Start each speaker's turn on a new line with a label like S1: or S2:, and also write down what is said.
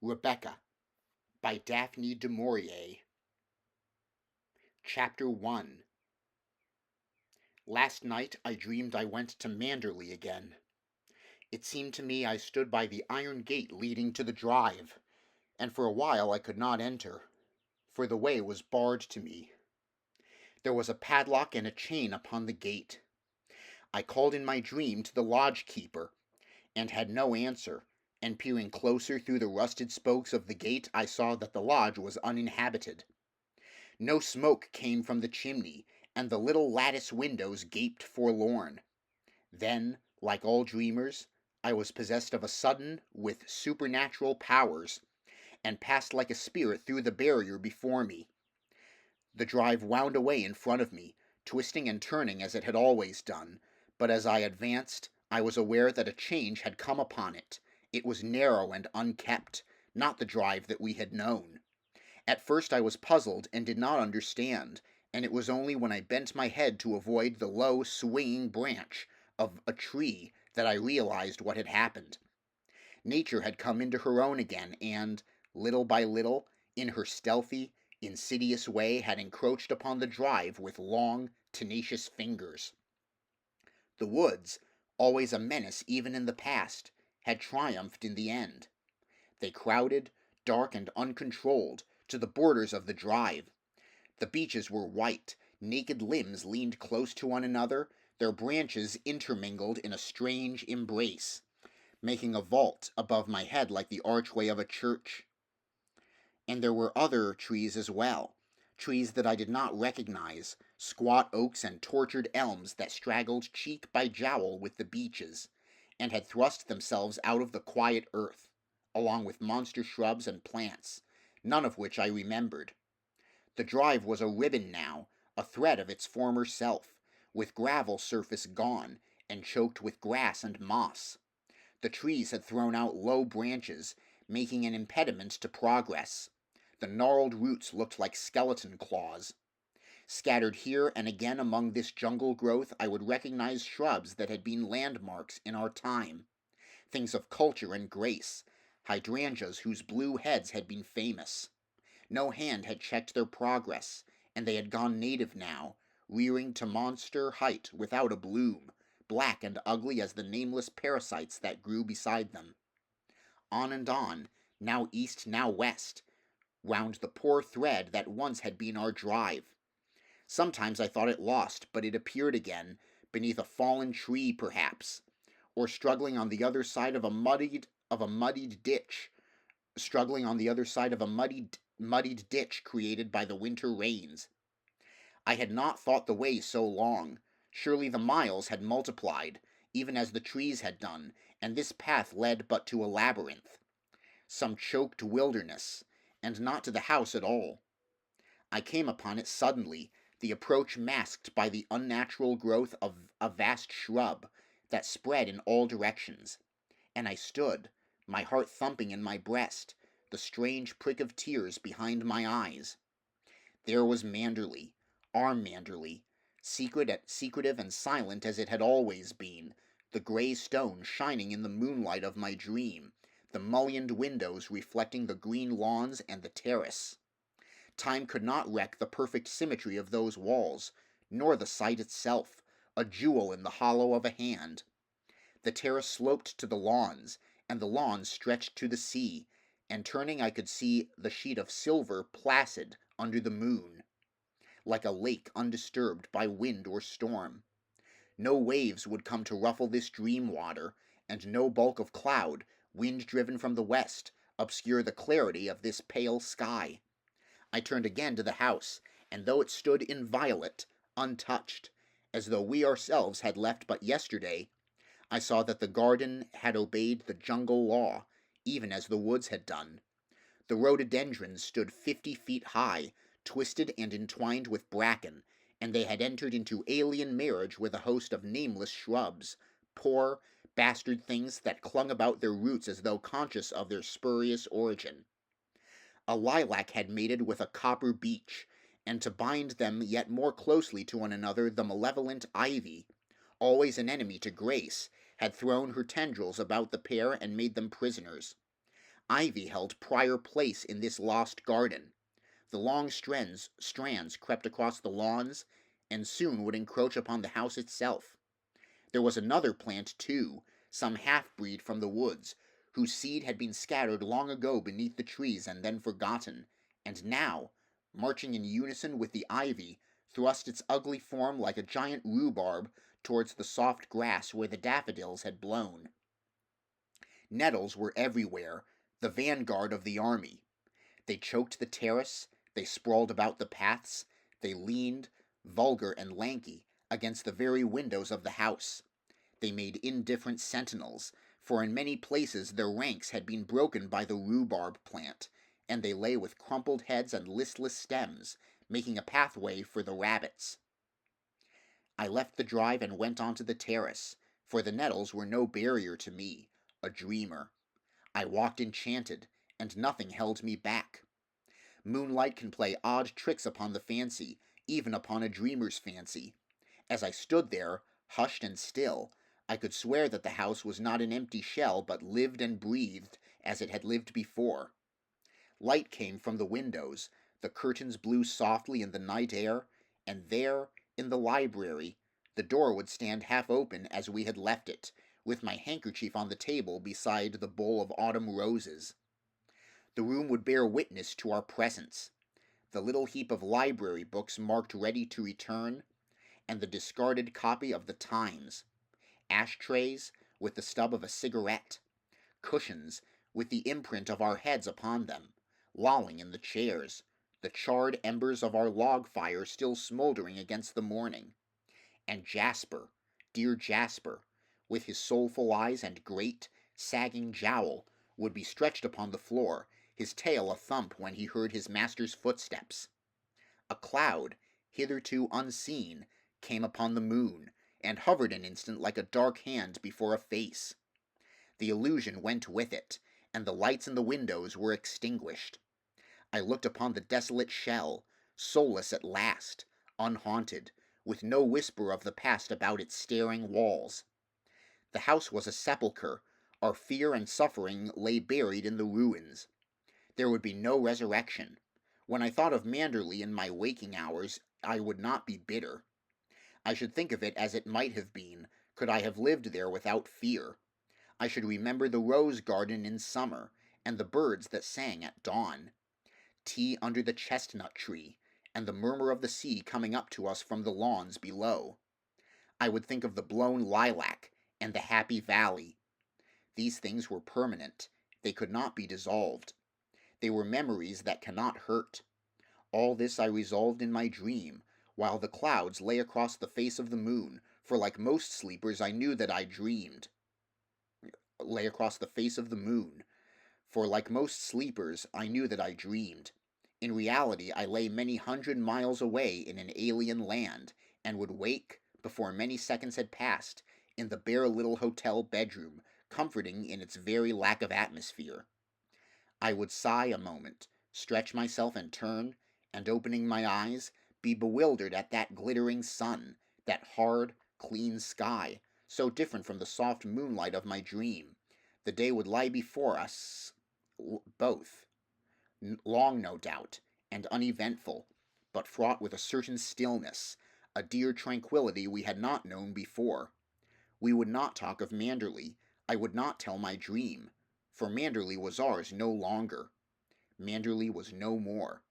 S1: Rebecca by Daphne du Maurier. Chapter 1. Last night I dreamed I went to Manderley again. It seemed to me I stood by the iron gate leading to the drive, and for a while I could not enter, for the way was barred to me. There was a padlock and a chain upon the gate. I called in my dream to the lodge-keeper, and had no answer, and peering closer through the rusted spokes of the gate I saw that the lodge was uninhabited. No smoke came from the chimney, and the little lattice windows gaped forlorn. Then, like all dreamers, I was possessed of a sudden with supernatural powers, and passed like a spirit through the barrier before me. The drive wound away in front of me, twisting and turning as it had always done, but as I advanced, I was aware that a change had come upon it. It was narrow and unkept, not the drive that we had known. At first I was puzzled and did not understand, and it was only when I bent my head to avoid the low, swinging branch of a tree that I realized what had happened. Nature had come into her own again and, little by little, in her stealthy, insidious way, had encroached upon the drive with long, tenacious fingers. The woods, always a menace even in the past, had triumphed in the end. They crowded, dark and uncontrolled, to the borders of the drive. The beeches were white, naked limbs leaned close to one another, their branches intermingled in a strange embrace, making a vault above my head like the archway of a church. And there were other trees as well, trees that I did not recognize, squat oaks and tortured elms that straggled cheek by jowl with the beeches, and had thrust themselves out of the quiet earth, along with monster shrubs and plants, none of which I remembered. The drive was a ribbon now, a thread of its former self, with gravel surface gone, and choked with grass and moss. The trees had thrown out low branches, making an impediment to progress. The gnarled roots looked like skeleton claws. Scattered here and again among this jungle growth I would recognize shrubs that had been landmarks in our time, things of culture and grace, hydrangeas whose blue heads had been famous. No hand had checked their progress, and they had gone native now, rearing to monster height without a bloom, black and ugly as the nameless parasites that grew beside them. On and on, now east, now west, wound the poor thread that once had been our drive. Sometimes I thought it lost, but it appeared again, beneath a fallen tree perhaps, or struggling on the other side of a muddied ditch, muddied ditch created by the winter rains. I had not thought the way so long. Surely the miles had multiplied, even as the trees had done, and this path led but to a labyrinth, some choked wilderness, and not to the house at all. I came upon it suddenly, the approach masked by the unnatural growth of a vast shrub that spread in all directions, and I stood, my heart thumping in my breast, the strange prick of tears behind my eyes. There was Manderley, our Manderley, secretive and silent as it had always been, the grey stone shining in the moonlight of my dream, the mullioned windows reflecting the green lawns and the terrace. Time could not wreck the perfect symmetry of those walls, nor the site itself, a jewel in the hollow of a hand. The terrace sloped to the lawns, and the lawns stretched to the sea, and turning I could see the sheet of silver placid under the moon, like a lake undisturbed by wind or storm. No waves would come to ruffle this dream water, and no bulk of cloud, wind-driven from the west, obscure the clarity of this pale sky. I turned again to the house, and though it stood inviolate, untouched, as though we ourselves had left but yesterday, I saw that the garden had obeyed the jungle law, even as the woods had done. The rhododendrons stood 50 feet high, twisted and entwined with bracken, and they had entered into alien marriage with a host of nameless shrubs, poor, bastard things that clung about their roots as though conscious of their spurious origin. A lilac had mated with a copper beech, and to bind them yet more closely to one another the malevolent ivy, always an enemy to grace, had thrown her tendrils about the pair and made them prisoners. Ivy held prior place in this lost garden. The long strands crept across the lawns, and soon would encroach upon the house itself. There was another plant, too, some half-breed from the woods, whose seed had been scattered long ago beneath the trees and then forgotten, and now, marching in unison with the ivy, thrust its ugly form like a giant rhubarb towards the soft grass where the daffodils had blown. Nettles were everywhere, the vanguard of the army. They choked the terrace, they sprawled about the paths, they leaned, vulgar and lanky, against the very windows of the house. They made indifferent sentinels, for in many places their ranks had been broken by the rhubarb plant, and they lay with crumpled heads and listless stems, making a pathway for the rabbits. I left the drive and went onto the terrace, for the nettles were no barrier to me, a dreamer. I walked enchanted, and nothing held me back. Moonlight can play odd tricks upon the fancy, even upon a dreamer's fancy. As I stood there, hushed and still, I could swear that the house was not an empty shell, but lived and breathed as it had lived before. Light came from the windows, the curtains blew softly in the night air, and there, in the library, the door would stand half open as we had left it, with my handkerchief on the table beside the bowl of autumn roses. The room would bear witness to our presence. The little heap of library books marked ready to return, and the discarded copy of the Times. Ashtrays with the stub of a cigarette. Cushions with the imprint of our heads upon them, lolling in the chairs, the charred embers of our log fire still smoldering against the morning. And Jasper, dear Jasper, with his soulful eyes and great, sagging jowl, would be stretched upon the floor, his tail a thump when he heard his master's footsteps. A cloud, hitherto unseen, came upon the moon, and hovered an instant like a dark hand before a face. The illusion went with it, and the lights in the windows were extinguished. I looked upon the desolate shell, soulless at last, unhaunted, with no whisper of the past about its staring walls. The house was a sepulchre, our fear and suffering lay buried in the ruins. There would be no resurrection. When I thought of Manderley in my waking hours, I would not be bitter. I should think of it as it might have been, could I have lived there without fear. I should remember the rose garden in summer, and the birds that sang at dawn. Tea under the chestnut tree, and the murmur of the sea coming up to us from the lawns below. I would think of the blown lilac, and the happy valley. These things were permanent. They could not be dissolved. They were memories that cannot hurt. All this I resolved in my dream, while the clouds lay across the face of the moon, for like most sleepers I knew that I dreamed. Lay across the face of the moon, for like most sleepers I knew that I dreamed. In reality I lay many hundred miles away in an alien land, and would wake, before many seconds had passed, in the bare little hotel bedroom, comforting in its very lack of atmosphere. I would sigh a moment, stretch myself and turn, and opening my eyes, be bewildered at that glittering sun, that hard, clean sky, so different from the soft moonlight of my dream. The day would lie before us both, long no doubt, and uneventful, but fraught with a certain stillness, a dear tranquillity we had not known before. We would not talk of Manderley. I would not tell my dream, for Manderley was ours no longer. Manderley was no more.